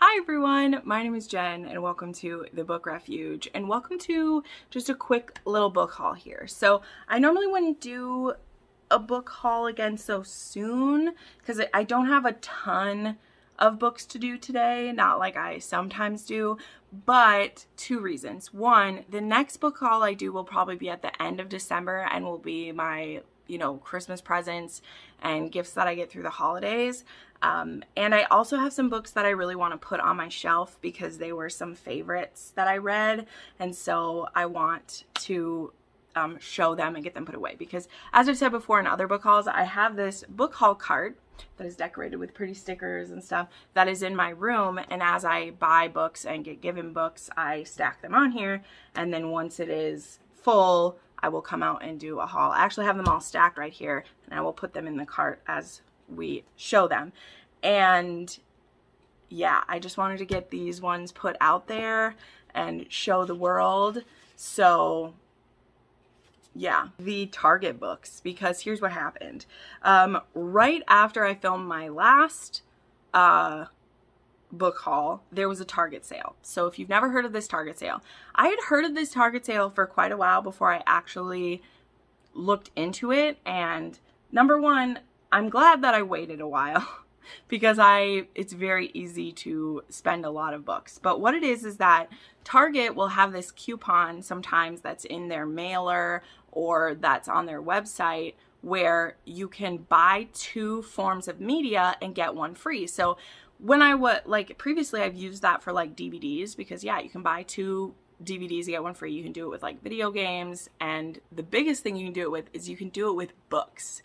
Hi everyone, my name is Jen and welcome to the book Refuge and welcome to just a quick little book haul here. So I normally wouldn't do a book haul again so soon because I don't have a ton of books to do today, not like I sometimes do, but two reasons. One, the next book haul I do will probably be at the end of December and will be my Christmas presents and gifts that I get through the holidays. And I also have some books that I really want to put on my shelf because they were some favorites that I read. And so I want to show them and get them put away because, as I've said before in other book hauls, I have this book haul cart that is decorated with pretty stickers and stuff that is in my room. And as I buy books and get given books, I stack them on here. And then once it is full, I will come out and do a haul. I actually have them all stacked right here and I will put them in the cart as we show them. And yeah, I just wanted to get these ones put out there and show the world. So yeah, the Target books, because here's what happened. Right after I filmed my last book haul, there was a Target sale. So if you've never heard of this Target sale, I had heard of this Target sale for quite a while before I actually looked into it. And number one, I'm glad that I waited a while because it's very easy to spend a lot of books. But what it is that Target will have this coupon sometimes that's in their mailer or that's on their website where you can buy 2 forms of media and get one free. So when I would, previously I've used that for DVDs because yeah, you can buy 2 DVDs, you get one free. You can do it with video games. And the biggest thing you can do it with is you can do it with books.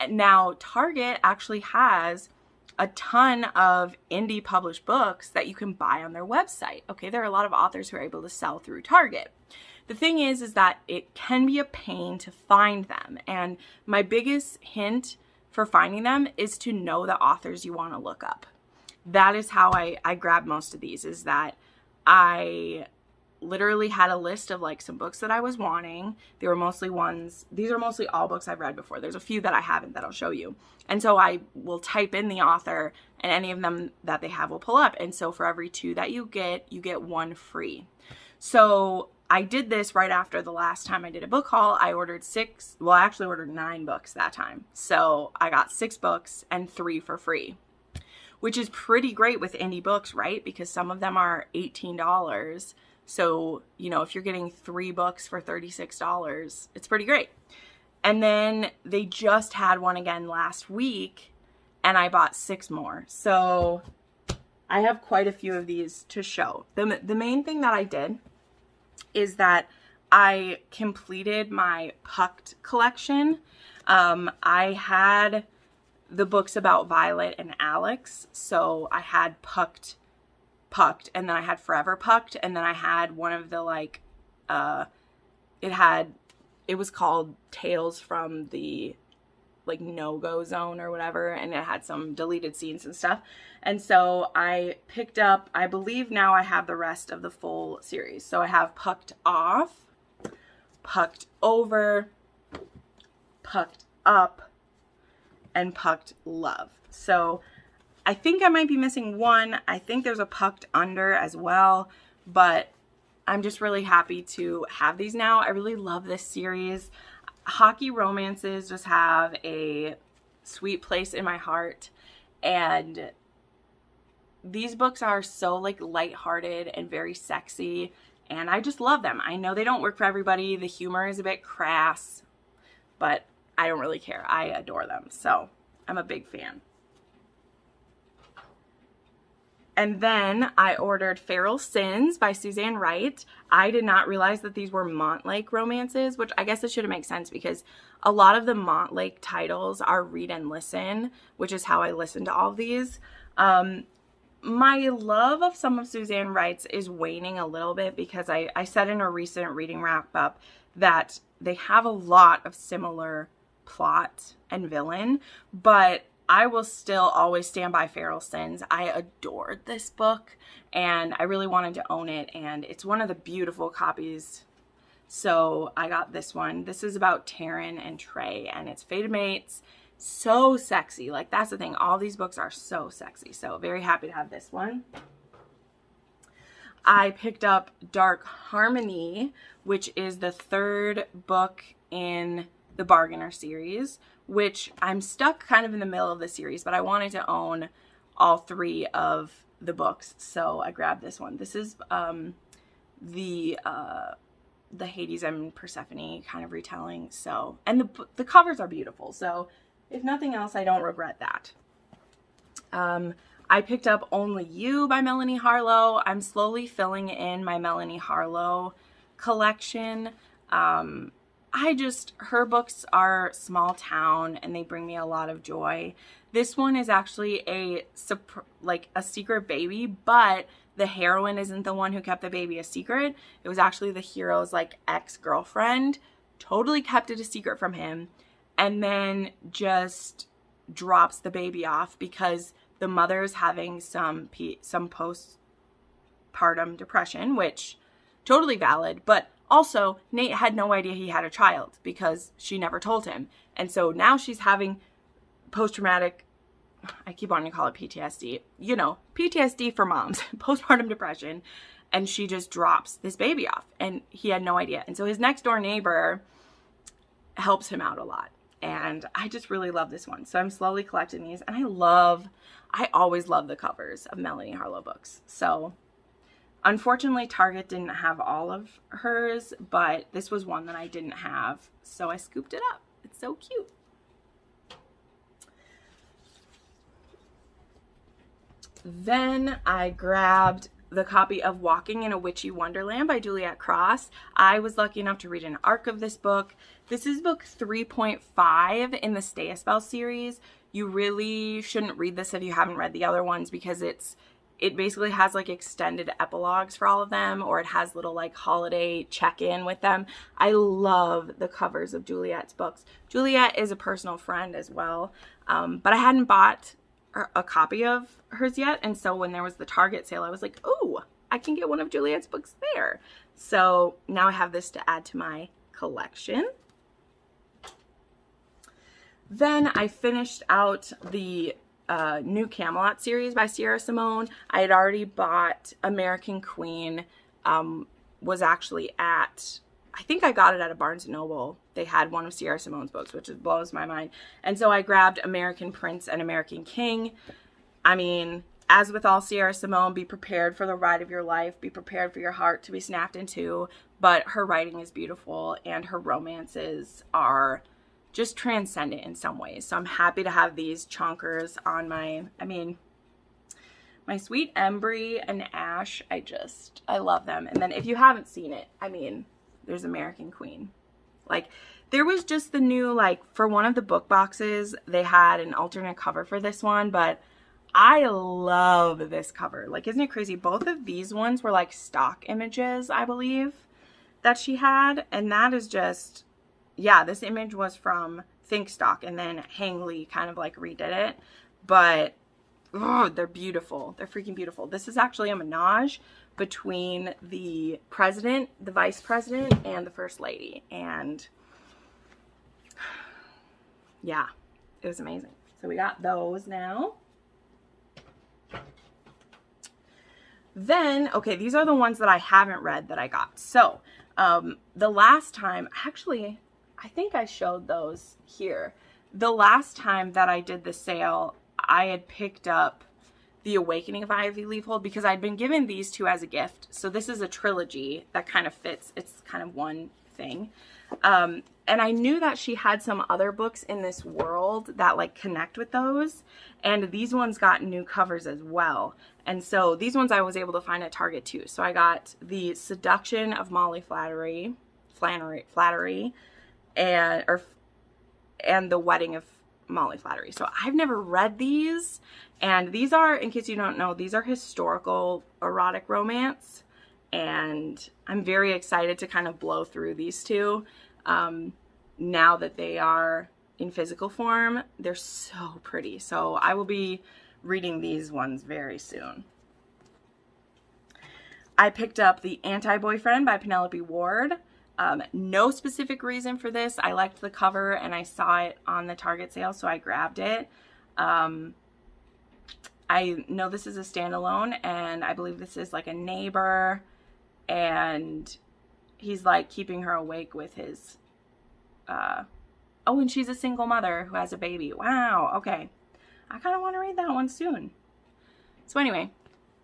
Now, Target actually has a ton of indie published books that you can buy on their website. Okay, there are a lot of authors who are able to sell through Target. The thing is that it can be a pain to find them. And my biggest hint for finding them is to know the authors you want to look up. That is how I grabbed most of these, is that I literally had a list of some books that I was wanting. They were mostly these are mostly all books I've read before. There's a few that I haven't that I'll show you. And so I will type in the author and any of them that they have will pull up. And so for every 2 that you get 1 free. So I did this right after the last time I did a book haul. I ordered 6, well, I actually ordered 9 books that time. So I got 6 books and 3 for free, which is pretty great with indie books, right? Because some of them are $18. So, if you're getting 3 books for $36, it's pretty great. And then they just had one again last week and I bought 6 more. So I have quite a few of these to show. The main thing that I did is that I completed my Pucked collection. I had the books about Violet and Alex. So I had Pucked, and then I had Forever Pucked, and then I had one of the it was called Tales from the No-Go Zone or whatever, and it had some deleted scenes and stuff. And so I picked up, I believe now I have the rest of the full series. So I have Pucked Off, Pucked Over, Pucked Up, and Pucked Love. So I think I might be missing one. I think there's a Pucked Under as well, but I'm just really happy to have these now. I really love this series. Hockey romances just have a sweet place in my heart, and these books are so lighthearted and very sexy, and I just love them. I know they don't work for everybody. The humor is a bit crass, but I don't really care. I adore them, so I'm a big fan. And then I ordered Feral Sins by Suzanne Wright. I did not realize that these were Montlake romances, which I guess it should make sense because a lot of the Montlake titles are read and listen, which is how I listen to all of these. My love of some of Suzanne Wright's is waning a little bit because I said in a recent reading wrap up that they have a lot of similar plot and villain, but I will still always stand by Feral Sins. I adored this book and I really wanted to own it, and it's one of the beautiful copies. So I got this one. This is about Taryn and Trey and it's fated mates. So sexy. That's the thing. All these books are so sexy. So very happy to have this one. I picked up Dark Harmony, which is the third book in the Bargainer series, which I'm stuck kind of in the middle of the series, but I wanted to own all 3 of the books, so I grabbed this one. This is the Hades and Persephone kind of retelling. So, and the covers are beautiful. So, if nothing else, I don't regret that. I picked up Only You by Melanie Harlow. I'm slowly filling in my Melanie Harlow collection. Her books are small town and they bring me a lot of joy. This one is actually a secret baby, but the heroine isn't the one who kept the baby a secret. It was actually the hero's ex-girlfriend. Totally kept it a secret from him, and then just drops the baby off because the mother's having some postpartum depression, which totally valid, but also Nate had no idea he had a child because she never told him. And so now she's having post-traumatic, I keep wanting to call it PTSD, PTSD for moms, postpartum depression, and she just drops this baby off and he had no idea. And so his next door neighbor helps him out a lot. And I just really love this one. So I'm slowly collecting these, and I always love the covers of Melanie Harlow books. So unfortunately, Target didn't have all of hers, but this was one that I didn't have, so I scooped it up. It's so cute. Then I grabbed the copy of Walking in a Witchy Wonderland by Juliet Cross. I was lucky enough to read an arc of this book. This is book 3.5 in the Stay a Spell series. You really shouldn't read this if you haven't read the other ones because it basically has extended epilogues for all of them, or it has little holiday check-in with them. I love the covers of Juliet's books. Juliet is a personal friend as well, but I hadn't bought a copy of hers yet, and so when there was the Target sale, I was like, oh, I can get one of Juliet's books there. So now I have this to add to my collection. Then I finished out the new Camelot series by Sierra Simone. I had already bought American Queen, was actually I think I got it at a Barnes & Noble. They had one of Sierra Simone's books, which blows my mind. And so I grabbed American Prince and American King. I mean, as with all Sierra Simone, be prepared for the ride of your life. Be prepared for your heart to be snapped in two. But her writing is beautiful, and her romances are just transcendent in some ways. So I'm happy to have these chonkers on my Sweet Embry and Ash. I love them. And then if you haven't seen it, there's American Queen. There was just the new, for one of the book boxes, they had an alternate cover for this one, but I love this cover. Isn't it crazy? Both of these ones were stock images, I believe, that she had. And that is just, yeah, this image was from Think Stock, and then Hang Lee kind of redid it. But, oh, they're beautiful. They're freaking beautiful. This is actually a menage between the president, the vice president, and the first lady. And yeah, it was amazing. So we got those now. Then, okay, these are the ones that I haven't read that I got. So the last time, actually, I think I showed those here. The last time that I did the sale, I had picked up The Awakening of Ivy Leavehold because I'd been given these two as a gift. So this is a trilogy that kind of fits. It's kind of one thing. And I knew that she had some other books in this world that connect with those. And these ones got new covers as well. And so these ones I was able to find at Target too. So I got The Seduction of Molly Flattery, and The Wedding of Molly Flattery. So I've never read these, and these are, in case you don't know, these are historical erotic romance, and I'm very excited to kind of blow through these two now that they are in physical form. They're so pretty, so I will be reading these ones very soon. I picked up The Anti-Boyfriend by Penelope Ward. No specific reason for this. I liked the cover and I saw it on the Target sale, so I grabbed it. I know this is a standalone, and I believe this is like a neighbor, and he's like keeping her awake with his, oh, and she's a single mother who has a baby. Wow, okay. I kind of want to read that one soon. So anyway,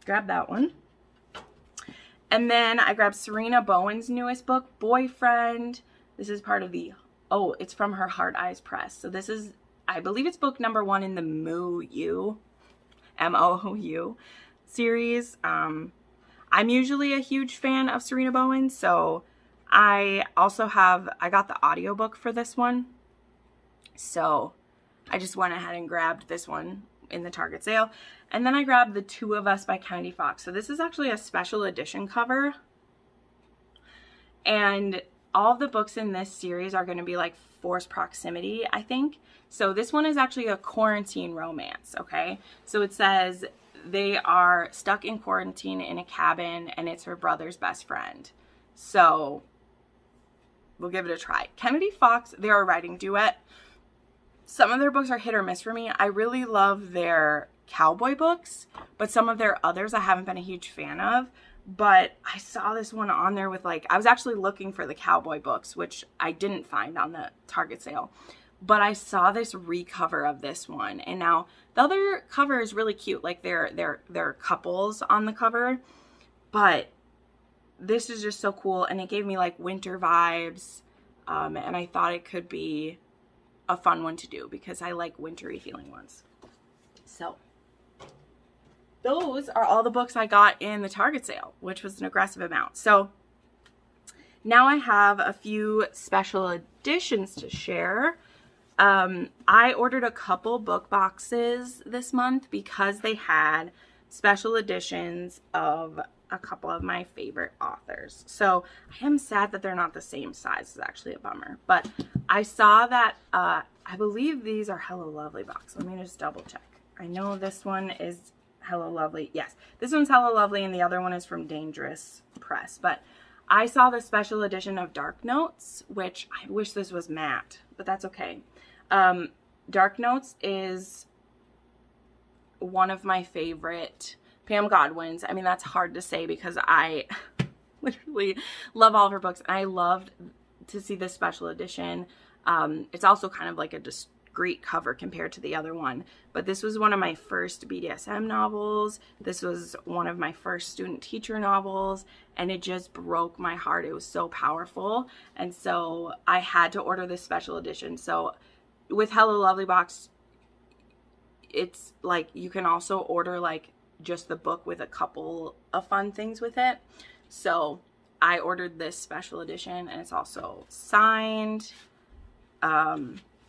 grab that one. And then I grabbed Serena Bowen's newest book, Boyfriend. This is part of the, oh, it's from her Heart Eyes Press. So this is, I believe it's book number 1 in the MOU series. I'm usually a huge fan of Serena Bowen, so I got the audiobook for this one. So I just went ahead and grabbed this one in the Target sale. And then I grabbed The Two of Us by Kennedy Fox. So this is actually a special edition cover. And all of the books in this series are going to be like forced proximity, I think. So this one is actually a quarantine romance, okay? So it says they are stuck in quarantine in a cabin, and it's her brother's best friend. So we'll give it a try. Kennedy Fox, they're a writing duet. Some of their books are hit or miss for me. I really love their cowboy books, but some of their others I haven't been a huge fan of. But I saw this one on there with like, I was actually looking for the cowboy books, which I didn't find on the Target sale. But I saw this recover of this one, and now the other cover is really cute. Like they're couples on the cover, but this is just so cool, and it gave me like winter vibes, and I thought it could be a fun one to do because I like wintry feeling ones. So those are all the books I got in the Target sale, which was an aggressive amount. So now I have a few special editions to share. I ordered a couple book boxes this month because they had special editions of a couple of my favorite authors. So I am sad that they're not the same size. It's actually a bummer. But I saw that, I believe these are Hello Lovely box. Let me just double check. I know this one is Hello Lovely. Yes, this one's Hello Lovely, and the other one is from Dangerous Press. But I saw the special edition of Dark Notes, which I wish this was matte, but that's okay. Dark Notes is one of my favorite Pam Godwin's. I mean, that's hard to say because I literally love all of her books, and I loved to see this special edition. It's also kind of like a discreet cover compared to the other one, but this was one of my first BDSM novels. This was one of my first student teacher novels, and it just broke my heart. It was so powerful, and so I had to order this special edition. So with Hello Lovely box, it's like you can also order like just the book with a couple of fun things with it. So I ordered this special edition, and it's also signed.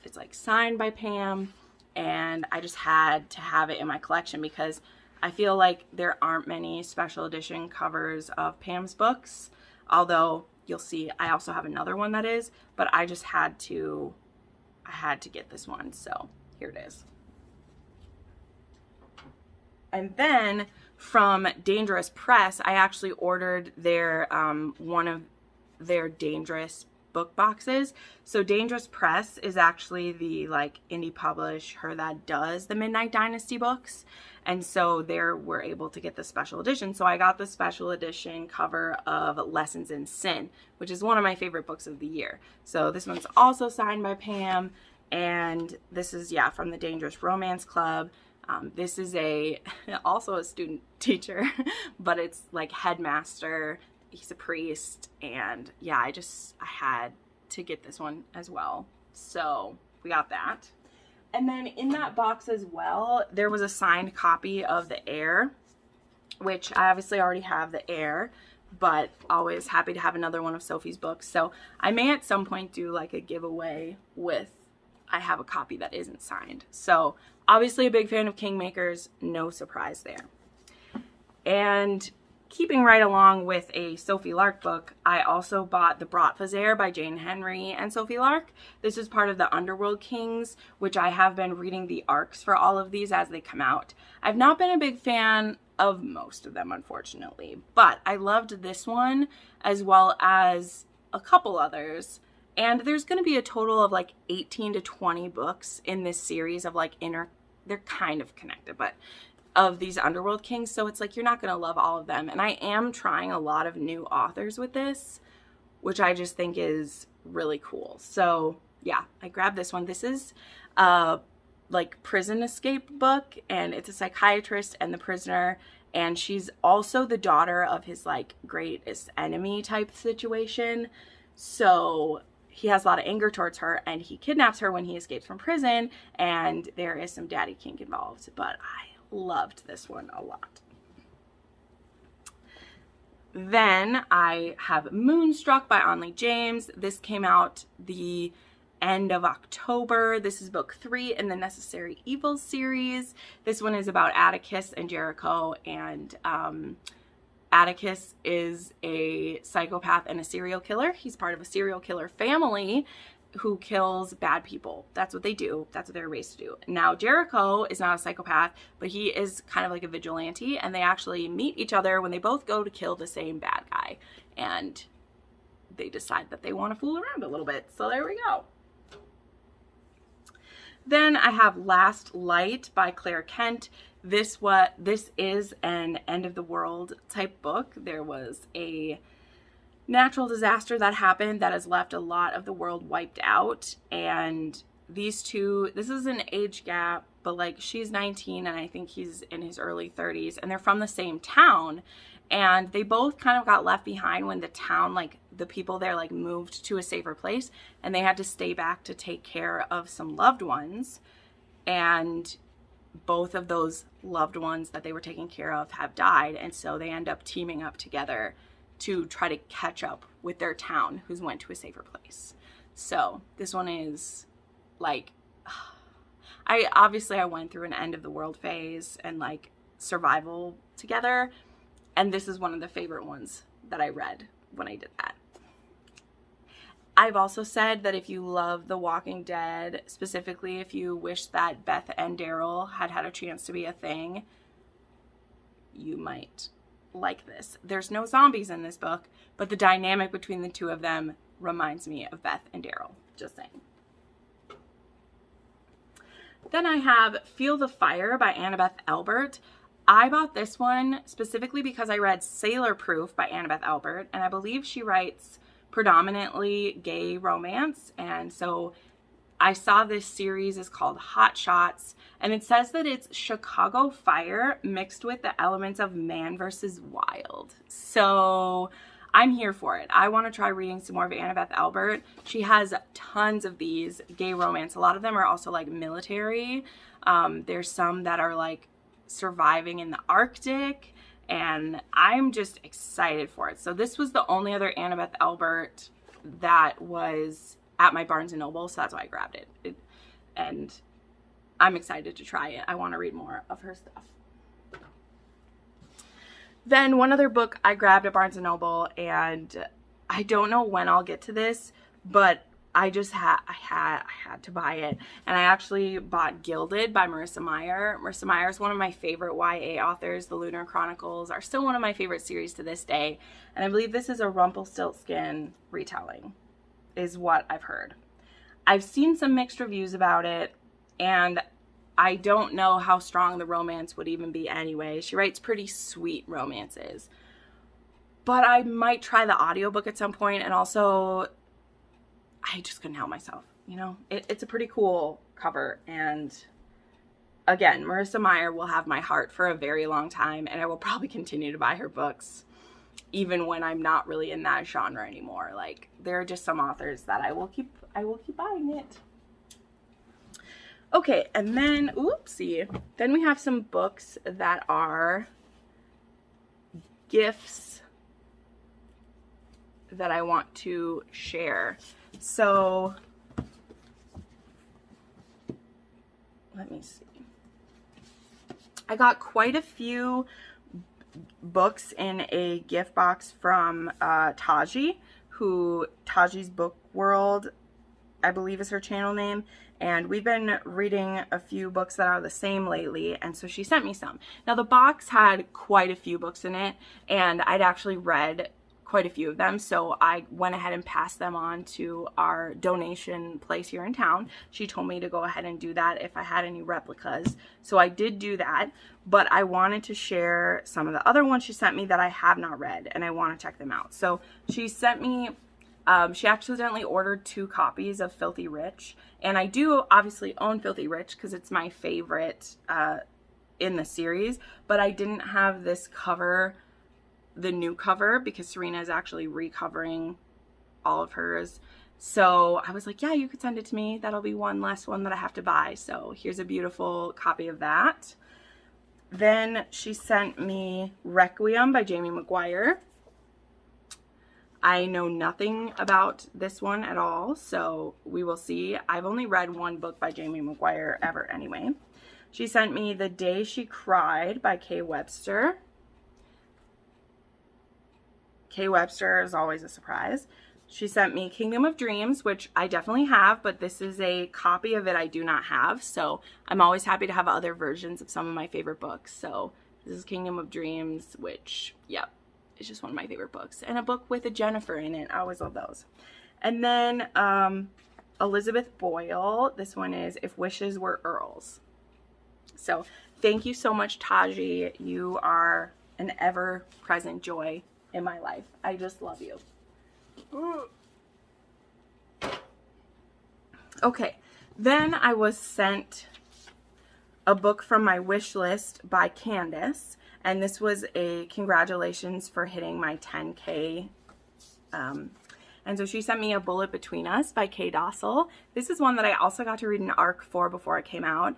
It's like signed by Pam, and I just had to have it in my collection because I feel like there aren't many special edition covers of Pam's books, although you'll see I also have another one that is, but I just had to get this one, so here it is. And then from Dangerous Press, I actually ordered their one of their Dangerous book boxes. So Dangerous Press is actually the like indie publisher that does the Midnight Dynasty books, and so we're able to get the special edition. So I got the special edition cover of Lessons in Sin, which is one of my favorite books of the year. So this one's also signed by Pam, and this is from the Dangerous Romance Club. This is also a student teacher, but it's like headmaster. He's a priest, and I had to get this one as well. So we got that. And then in that box as well, there was a signed copy of The Heir, which I obviously already have The Heir, but always happy to have another one of Sophie's books. So I may at some point do like a giveaway with, I have a copy that isn't signed. So obviously a big fan of Kingmakers, no surprise there. And keeping right along with a Sophie Lark book, I also bought The Bratfazer by Jane Henry and Sophie Lark. This is part of the Underworld Kings, which I have been reading the arcs for all of these as they come out. I've not been a big fan of most of them, unfortunately, but I loved this one as well as a couple others. And there's going to be a total of like 18 to 20 books in this series of like they're kind of connected, but of these underworld kings, so it's like you're not going to love all of them. And I am trying a lot of new authors with this, which I just think is really cool. So yeah, I grabbed this one. This is like prison escape book, and it's a psychiatrist and the prisoner, and she's also the daughter of his like greatest enemy type situation. So he has a lot of anger towards her, and he kidnaps her when he escapes from prison, and there is some daddy kink involved, but I loved this one a lot. Then I have Moonstruck by Onley James. This came out the end of October. This is book 3 in the Necessary Evils series. This one is about Atticus and Jericho, and Atticus is a psychopath and a serial killer. He's part of a serial killer family who kills bad people. That's what they do. That's what they're raised to do. Now, Jericho is not a psychopath, but he is kind of like a vigilante, and they actually meet each other when they both go to kill the same bad guy, and they decide that they want to fool around a little bit. So there we go. Then I have Last Light by Claire Kent. This is an end of the world type book. There was a natural disaster that happened that has left a lot of the world wiped out, and these two, this is an age gap, but like she's 19 and I think he's in his early 30s, and they're from the same town, and they both kind of got left behind when the town, like the people there, like moved to a safer place, and they had to stay back to take care of some loved ones, and both of those loved ones that they were taking care of have died, and so they end up teaming up together to try to catch up with their town who's went to a safer place. So this one is like, I went through an end of the world phase and like survival together, and this is one of the favorite ones that I read when I did that. I've also said that if you love The Walking Dead, specifically if you wish that Beth and Daryl had a chance to be a thing, you might like this. There's no zombies in this book, but the dynamic between the two of them reminds me of Beth and Daryl. Just saying. Then I have Feel the Fire by Annabeth Albert. I bought this one specifically because I read Sailor Proof by Annabeth Albert, and I believe she writes predominantly gay romance, and so I saw this series is called Hot Shots, and it says that it's Chicago fire mixed with the elements of Man vs. Wild. So I'm here for it. I want to try reading some more of Annabeth Albert. She has tons of these gay romance. A lot of them are also like military. There's some that are like surviving in the Arctic, and I'm just excited for it. So this was the only other Annabeth Albert that was at my Barnes & Noble, so that's why I grabbed it. And I'm excited to try it. I want to read more of her stuff. Then one other book I grabbed at Barnes & Noble, and I don't know when I'll get to this, but I just had to buy it. And I actually bought Gilded by Marissa Meyer. Marissa Meyer is one of my favorite YA authors. The Lunar Chronicles are still one of my favorite series to this day. And I believe this is a Rumpelstiltskin retelling, is what I've heard. I've seen some mixed reviews about it, and I don't know how strong the romance would even be anyway. She writes pretty sweet romances. But I might try the audiobook at some point, and also I just couldn't help myself, you know? It's a pretty cool cover, and again, Marissa Meyer will have my heart for a very long time, and I will probably continue to buy her books even when I'm not really in that genre anymore. Like, there are just some authors that I will keep buying it. Okay, and then, oopsie, then we have some books that are gifts that I want to share. So, let me see. I got quite a few books in a gift box from Taji, who Taji's Book World, I believe is her channel name, and we've been reading a few books that are the same lately, and so she sent me some. Now the box had quite a few books in it, and I'd actually read quite a few of them, so I went ahead and passed them on to our donation place here in town. She told me to go ahead and do that if I had any replicas, so I did do that, but I wanted to share some of the other ones she sent me that I have not read, and I want to check them out. So she sent me, she accidentally ordered 2 copies of Filthy Rich, and I do obviously own Filthy Rich because it's my favorite in the series, but I didn't have this cover, the new cover, because Serena is actually recovering all of hers. So I was like, yeah, you could send it to me. That'll be one less one that I have to buy. So here's a beautiful copy of that. Then she sent me Requiem by Jamie McGuire. I know nothing about this one at all, so we will see. I've only read one book by Jamie McGuire ever anyway. She sent me The Day She Cried by Kay Webster. Kay Webster is always a surprise. She sent me Kingdom of Dreams, which I definitely have, but this is a copy of it I do not have. So I'm always happy to have other versions of some of my favorite books. So this is Kingdom of Dreams, which, yep, is just one of my favorite books. And a book with a Jennifer in it. I always love those. And then Elizabeth Boyle. This one is If Wishes Were Earls. So thank you so much, Taji. You are an ever-present joy in my life. I just love you. Okay, then I was sent a book from my wish list by Candace, and this was a congratulations for hitting my 10K. And so she sent me A Bullet Between Us by Kay Dossel. This is one that I also got to read an ARC for before it came out.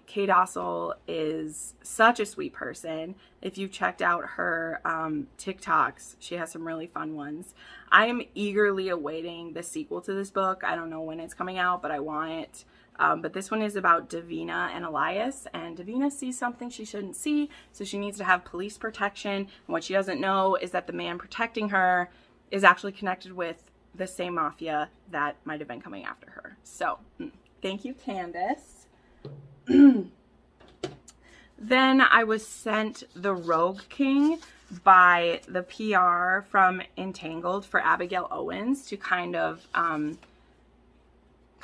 Kay Dossel is such a sweet person. If you've checked out her TikToks, she has some really fun ones. I am eagerly awaiting the sequel to this book. I don't know when it's coming out, but I want it. But this one is about Davina and Elias, and Davina sees something she shouldn't see, so she needs to have police protection. And what she doesn't know is that the man protecting her is actually connected with the same mafia that might have been coming after her. So, thank you, Candace. Then I was sent The Rogue King by the PR from Entangled for Abigail Owens to kind of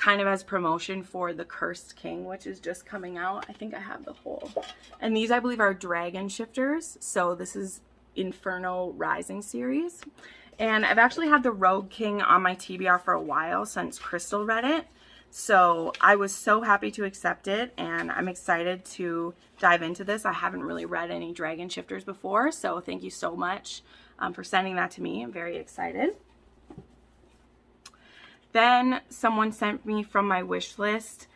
as promotion for The Cursed King, which is just coming out. I think I have the whole. And these, I believe, are dragon shifters. So this is Inferno Rising series. And I've actually had The Rogue King on my TBR for a while since Crystal read it. So I was so happy to accept it, and I'm excited to dive into this. I haven't really read any dragon shifters before, so thank you so much for sending that to me. I'm very excited. Then someone sent me from my wish list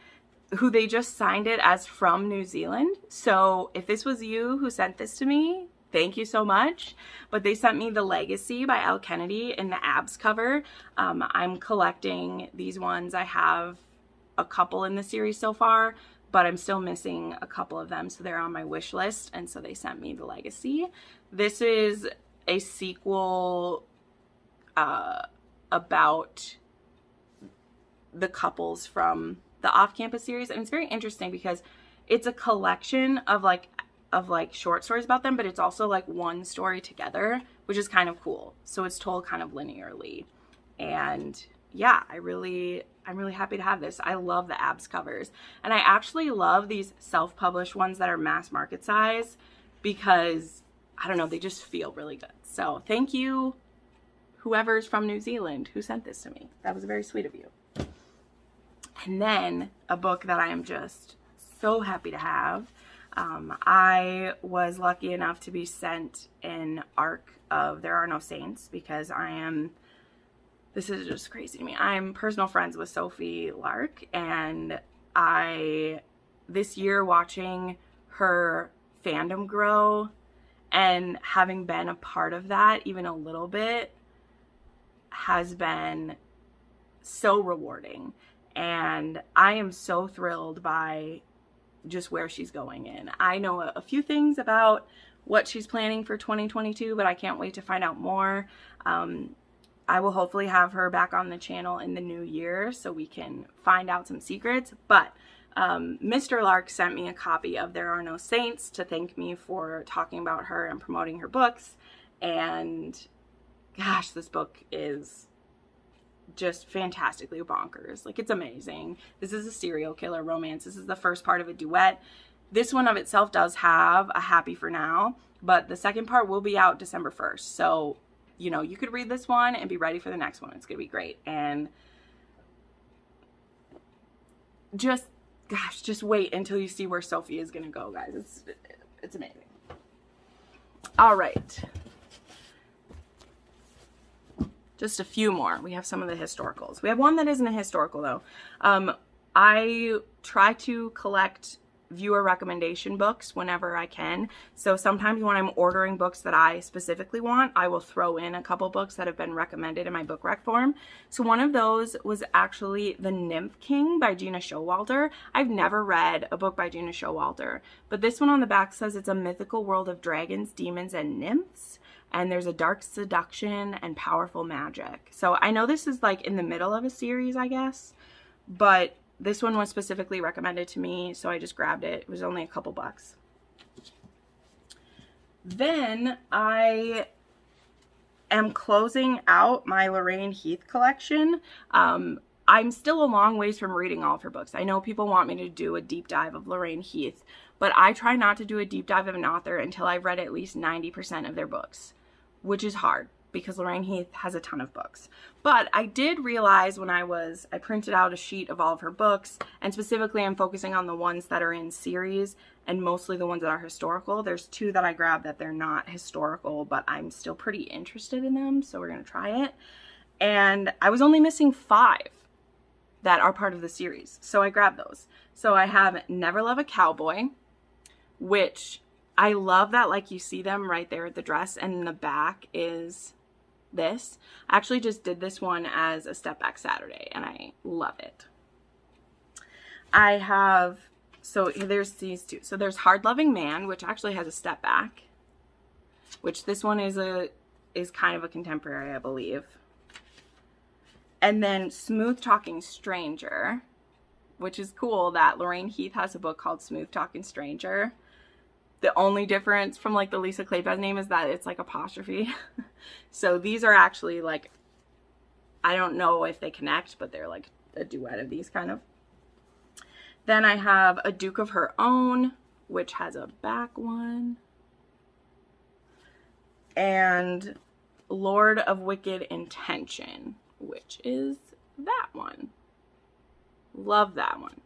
who they just signed it as from New Zealand. So if this was you who sent this to me, thank you so much. But they sent me The Legacy by Elle Kennedy in the abs cover. I'm collecting these ones. I have a couple in the series so far, but I'm still missing a couple of them, so they're on my wish list, and so they sent me The Legacy. This is a sequel about the couples from the off-campus series, and it's very interesting because it's a collection of like short stories about them, but it's also like one story together, which is kind of cool. So it's told kind of linearly. And yeah, I'm really happy to have this. I love the abs covers. And I actually love these self-published ones that are mass market size because, I don't know, they just feel really good. So thank you, whoever's from New Zealand who sent this to me. That was very sweet of you. And then a book that I am just so happy to have. I was lucky enough to be sent an ARC of There Are No Saints because this is just crazy to me. I'm personal friends with Sophie Lark, and this year watching her fandom grow and having been a part of that even a little bit has been so rewarding. And I am so thrilled by just where she's going in. I know a few things about what she's planning for 2022, but I can't wait to find out more. I will hopefully have her back on the channel in the new year so we can find out some secrets. But Mr. Lark sent me a copy of There Are No Saints to thank me for talking about her and promoting her books. And gosh, this book is just fantastically bonkers. Like, it's amazing. This is a serial killer romance. This is the first part of a duet. This one of itself does have a happy for now, but the second part will be out December 1st. So, you know, you could read this one and be ready for the next one. It's going to be great. And just, gosh, just wait until you see where Sophie is going to go, guys. It's amazing. All right. Just a few more. We have some of the historicals. We have one that isn't a historical, though. I try to collect viewer recommendation books whenever I can. So sometimes when I'm ordering books that I specifically want, I will throw in a couple books that have been recommended in my book rec form. So one of those was actually The Nymph King by Gina Showalter. I've never read a book by Gina Showalter, but this one on the back says it's a mythical world of dragons, demons, and nymphs. And there's a dark seduction and powerful magic. So I know this is like in the middle of a series, I guess, but this one was specifically recommended to me, so I just grabbed it. It was only a couple bucks. Then I am closing out my Lorraine Heath collection. I'm still a long ways from reading all of her books. I know people want me to do a deep dive of Lorraine Heath, but I try not to do a deep dive of an author until I've read at least 90% of their books, which is hard because Lorraine Heath has a ton of books. But I did realize when I printed out a sheet of all of her books, and specifically I'm focusing on the ones that are in series and mostly the ones that are historical. There's two that I grabbed that they're not historical, but I'm still pretty interested in them, so we're going to try it. And I was only missing 5 that are part of the series, so I grabbed those. So I have Never Love a Cowboy, which I love that, like, you see them right there at the dress, and in the back is this. I actually just did this one as a step back Saturday, and I love it. I have, so there's these two. So there's Hard Loving Man, which actually has a step back, which this one is kind of a contemporary, I believe. And then Smooth Talking Stranger, which is cool that Lorraine Heath has a book called Smooth Talking Stranger. The only difference from like the Lisa Kleypas name is that it's like apostrophe. So these are actually like, I don't know if they connect, but they're like a duet of these kind of. Then I have A Duke of Her Own, which has a back one. And Lord of Wicked Intention, which is that one. Love that one.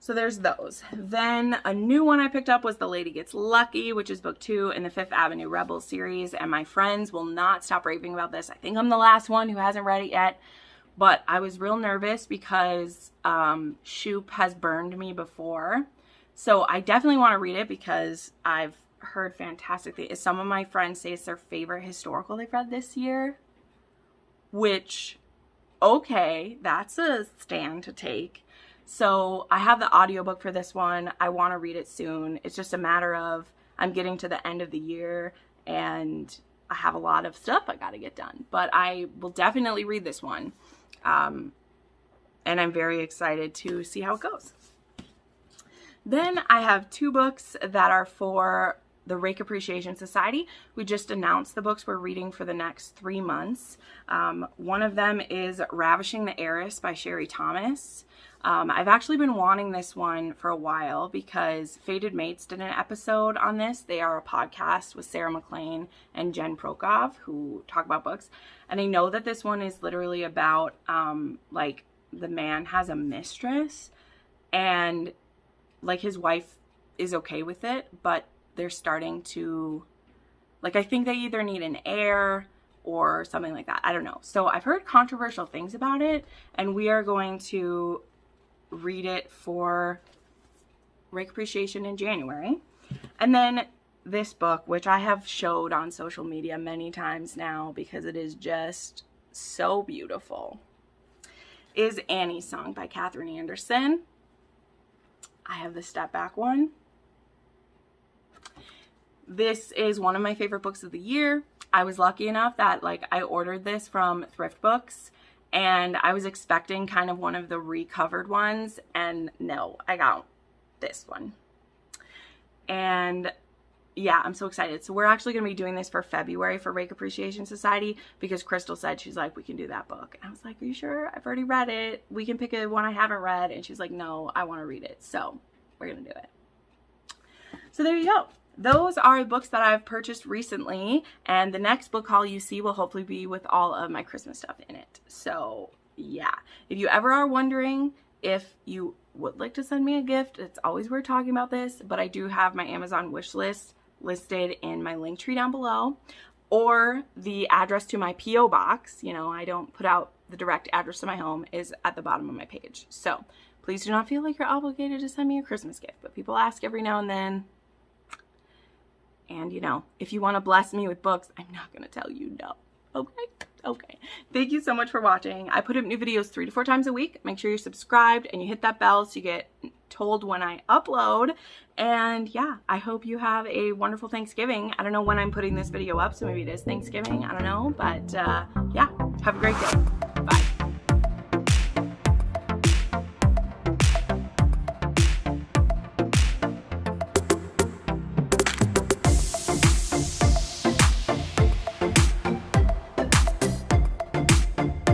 So there's those. Then a new one I picked up was The Lady Gets Lucky, which is book 2 in the Fifth Avenue Rebels series. And my friends will not stop raving about this. I think I'm the last one who hasn't read it yet. But I was real nervous because Shoop has burned me before. So I definitely want to read it because I've heard fantastic things. Some of my friends say it's their favorite historical they've read this year. Which, okay, that's a stand to take. So I have the audiobook for this one. I want to read it soon. It's just a matter of I'm getting to the end of the year and I have a lot of stuff I got to get done. But I will definitely read this one. And I'm very excited to see how it goes. Then I have 2 books that are for the Rake Appreciation Society. We just announced the books we're reading for the next 3 months. One of them is Ravishing the Heiress by Sherry Thomas. I've actually been wanting this one for a while because Fated Mates did an episode on this. They are a podcast with Sarah McLean and Jenn Prokov who talk about books. And I know that this one is literally about, like, the man has a mistress and, like, his wife is okay with it, but they're starting to, like, I think they either need an heir or something like that. I don't know. So I've heard controversial things about it, and we are going to read it for Rake Appreciation in January. And then this book, which I have showed on social media many times now because it is just so beautiful, is Annie's Song by Katherine Anderson. I have the step back one. This is one of my favorite books of the year. I was lucky enough that, like, I ordered this from Thrift Books and I was expecting kind of one of the recovered ones, and no, I got this one. And yeah, I'm so excited. So we're actually going to be doing this for February for Rake Appreciation Society because Crystal said, she's like, we can do that book. And I was like, are you sure? I've already read it. We can pick a one I haven't read. And she's like, no, I want to read it. So we're going to do it. So there you go. Those are the books that I've purchased recently. And the next book haul you see will hopefully be with all of my Christmas stuff in it. So yeah, if you ever are wondering if you would like to send me a gift, it's always weird talking about this, but I do have my Amazon wish list listed in my link tree down below, or the address to my P.O. box. You know, I don't put out the direct address to my home, is at the bottom of my page. So please do not feel like you're obligated to send me a Christmas gift, but people ask every now and then. And you know, if you want to bless me with books, I'm not going to tell you no. Okay? Okay. Thank you so much for watching. I put up new videos 3 to 4 times a week. Make sure you're subscribed and you hit that bell so you get told when I upload. And yeah, I hope you have a wonderful Thanksgiving. I don't know when I'm putting this video up, so maybe it is Thanksgiving. I don't know. But yeah, have a great day.